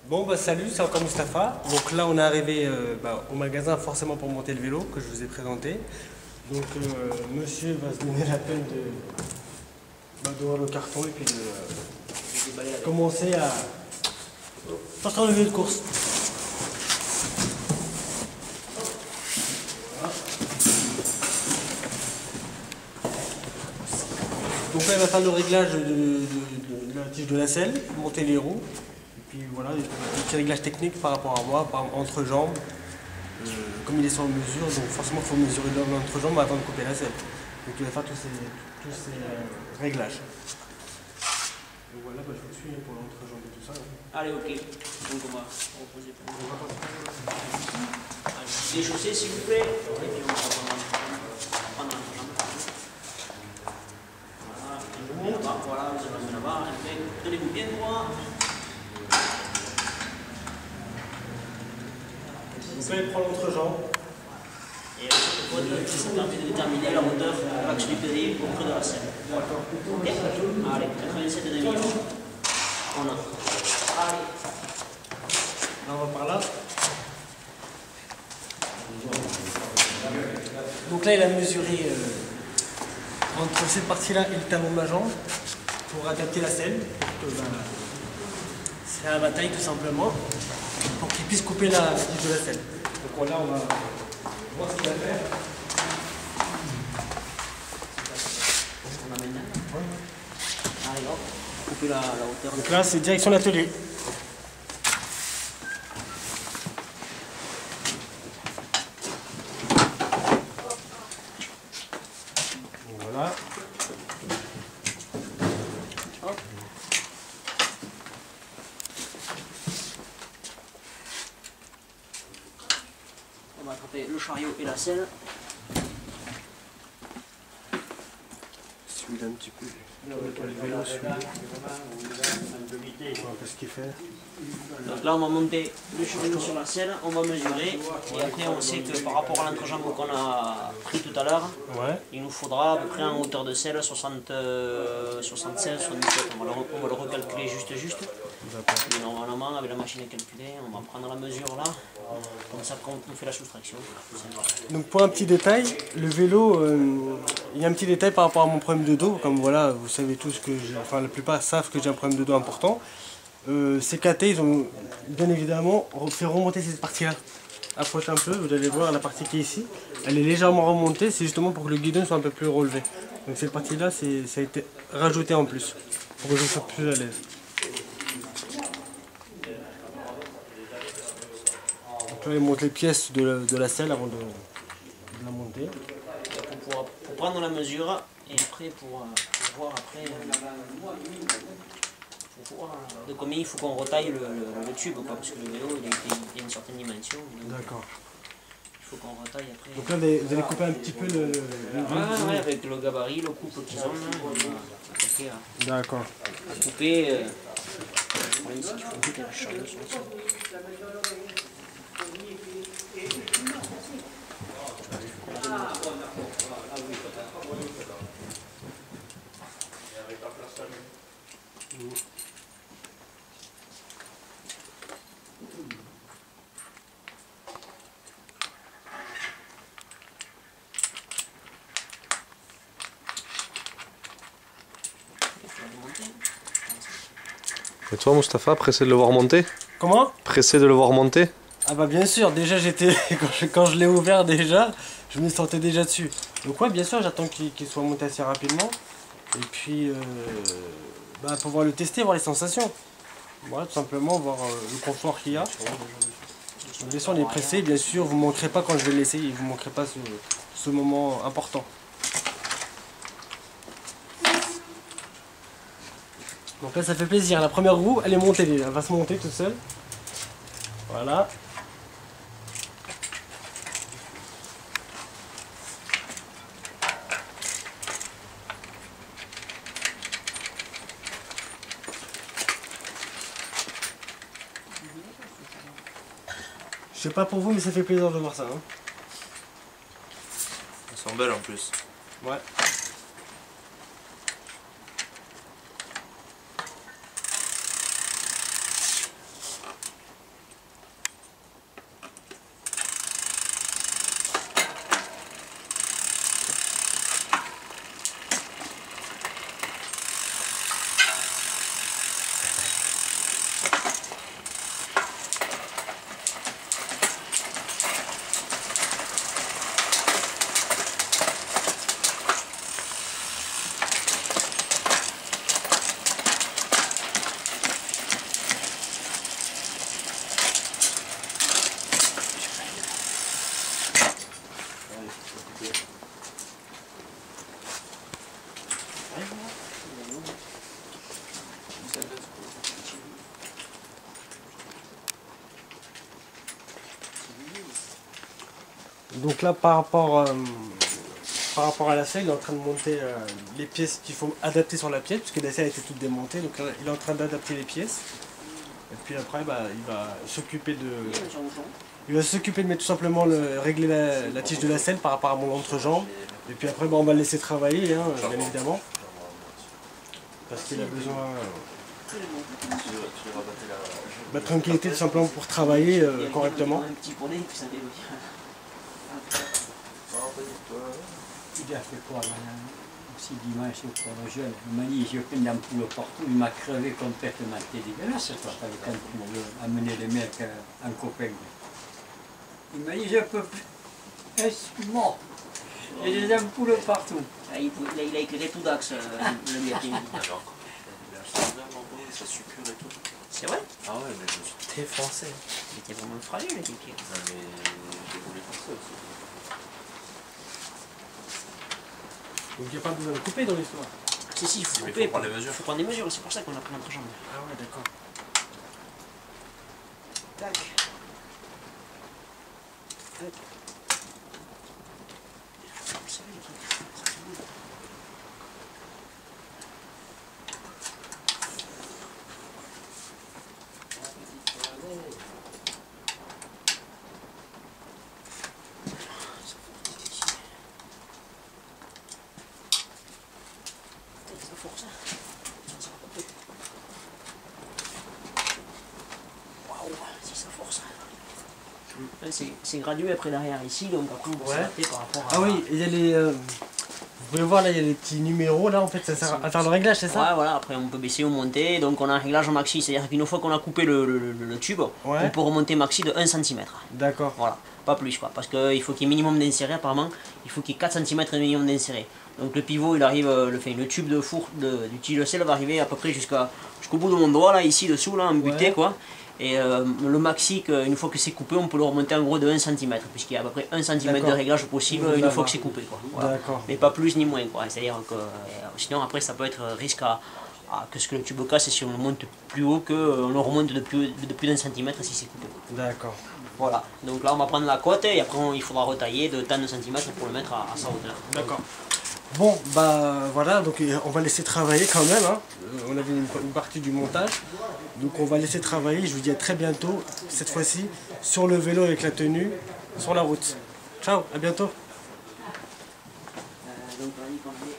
Bon bah salut, c'est encore Mustapha. Donc là on est arrivé au magasin forcément pour monter le vélo que je vous ai présenté. Donc monsieur va se donner la peine d'ouvrir le carton et puis de commencer à sortir le vélo de course. Voilà. Donc là il va faire le réglage de la tige de nacelle, monter les roues. Puis voilà, des petits réglages techniques par rapport à moi, par exemple entre jambes, comme il est sur mesure, donc forcément il faut mesurer l'entrejambe avant de couper la selle. Donc il va faire tous ces réglages. Donc voilà, je vous suis pour l'entrejambe et tout ça. Allez, ok. Donc on va reposer pour les chaussées s'il vous plaît. Et puis on va prendre l'entrejambe. Voilà, là-bas, voilà, vous allez là-bas. Tenez-vous bien droit. Vous pouvez prendre l'entrejambe. Et le code, ça permet de déterminer la hauteur de l'axe du pédé au creux de la selle. D'accord. Ok. Allez, 87,5 mm. On a. Allez. Là on va par là. Donc là il a mesuré entre cette partie-là et le talon de ma jambe pour adapter la selle. C'est à la taille tout simplement pour qu'il puisse couper la tige de la selle. Donc là on va voir ce qu'il va faire. On amène là. Allez hop. Couper la hauteur. Donc là c'est direction l'atelier. Voilà. Hop. On va attraper le chariot et la selle. Celui-là un petit peu. Le vélo, celui-là. On voit ce qu'il fait. Donc là on va monter le chariot sur la selle, on va mesurer et après on sait que par rapport à l'entrejambe qu'on a pris tout à l'heure, Ouais. il nous faudra à peu près en hauteur de selle 76, 77. On va le recalculer juste. Et normalement avec la machine à calculer, on va prendre la mesure là, comme ça quand on fait la soustraction. Donc pour un petit détail, le vélo, il y a un petit détail par rapport à mon problème de dos, comme voilà, vous savez tous que enfin la plupart savent que j'ai un problème de dos important. Ces KT, ils ont bien évidemment fait remonter cette partie-là. Approchez un peu, vous allez voir la partie qui est ici, elle est légèrement remontée, c'est justement pour que le guidon soit un peu plus relevé. Donc cette partie-là, ça a été rajouté en plus, pour que je sois plus à l'aise. Donc là, il monte les pièces de la selle avant de la monter. Pour prendre la mesure et après pour voir après pour voir de combien il faut qu'on retaille le tube quoi, parce que le vélo il a une certaine dimension. D'accord. Il faut qu'on retaille après. Donc là vous allez couper un petit peu le ouais, avec le gabarit, le coupe qu'ils ont là, D'accord. à couper. Le problème c'est qu'il faut couper le chariot sur le sol. Et toi, Mustapha, pressé de le voir monter? Comment? Pressé de le voir monter? Ah bah bien sûr, déjà j'étais, quand je l'ai ouvert déjà, je me sentais déjà dessus. Donc ouais, bien sûr, j'attends qu'il soit monté assez rapidement. Et puis, pouvoir le tester, voir les sensations. Voilà, tout simplement, voir le confort qu'il y a. Donc, bien sûr, on est pressé, bien sûr, vous ne manquerez pas quand je vais le laisser, vous ne manquerez pas ce moment important. Donc là, ça fait plaisir. La première roue, elle est montée, elle va se monter toute seule. Voilà. Je sais pas pour vous, mais ça fait plaisir de voir ça. Hein. Elles sont belles en plus. Ouais. Donc là, par rapport à la selle, il est en train de monter les pièces qu'il faut adapter sur la pièce, parce que la selle a été toute démontée, donc là, il est en train d'adapter les pièces. Et puis après, bah, il va s'occuper de mettre tout simplement régler la tige de la selle par rapport à mon entrejambe. Et puis après, bah, on va le laisser travailler, hein, bien évidemment. Parce qu'il a besoin de tranquillité tout simplement pour travailler correctement. Il a fait quoi, madame? Aussi dimanche au cours jeune. Il m'a dit, j'ai plein d'ampoules partout, il m'a crevé complètement. T'es dégueulasse, toi, avec un pour amener les mecs en copain. Il m'a dit, je peux plus. Est-ce mort? J'ai des ampoules partout. Il a éclairé tout d'axe, le mec. Ça suppure et tout. C'est vrai? Ah ouais, mais je suis très français. Il était vraiment fragile, le pied. Non mais j'ai voulu faire ça aussi. Donc il n'y a pas besoin de couper dans l'histoire. Si, il faut Mais couper. faut prendre les mesures. Il faut prendre des mesures, c'est pour ça qu'on a pris l'entrejambe. Ah ouais, d'accord. Tac. Tac. C'est gradué après derrière ici, donc après on va s'adapter par rapport à... Ah oui, il y a les... vous pouvez voir là, il y a les petits numéros là, en fait, ça sert à faire le réglage, c'est ça? Ouais, voilà, après on peut baisser ou monter, donc on a un réglage maxi, c'est-à-dire qu'une fois qu'on a coupé le tube, on peut remonter maxi de 1 cm. D'accord. Voilà, pas plus quoi, parce qu'il faut qu'il y ait minimum d'inséré apparemment, il faut qu'il y ait 4 cm de minimum d'inséré. Donc le pivot il arrive, le tube de four du tige de sel va arriver à peu près jusqu'au bout de mon doigt là, ici dessous là, en butée quoi. Et le maxi, une fois que c'est coupé, on peut le remonter en gros de 1 cm, puisqu'il y a à peu près 1 cm de réglage possible une fois que c'est coupé. Voilà. Mais pas plus ni moins. C'est-à-dire que sinon après ça peut être risque que ce que le tube casse si on le monte plus haut qu'on le remonte de plus d'1 centimètre si c'est coupé. D'accord. Voilà. Donc là on va prendre la côte et après il faudra retailler de tant de centimètres pour le mettre à sa hauteur. D'accord. Bon, bah voilà, donc on va laisser travailler quand même, hein. On avait une partie du montage, donc on va laisser travailler, je vous dis à très bientôt, cette fois-ci, sur le vélo avec la tenue, sur la route. Ciao, à bientôt. Donc on a dit qu'on allait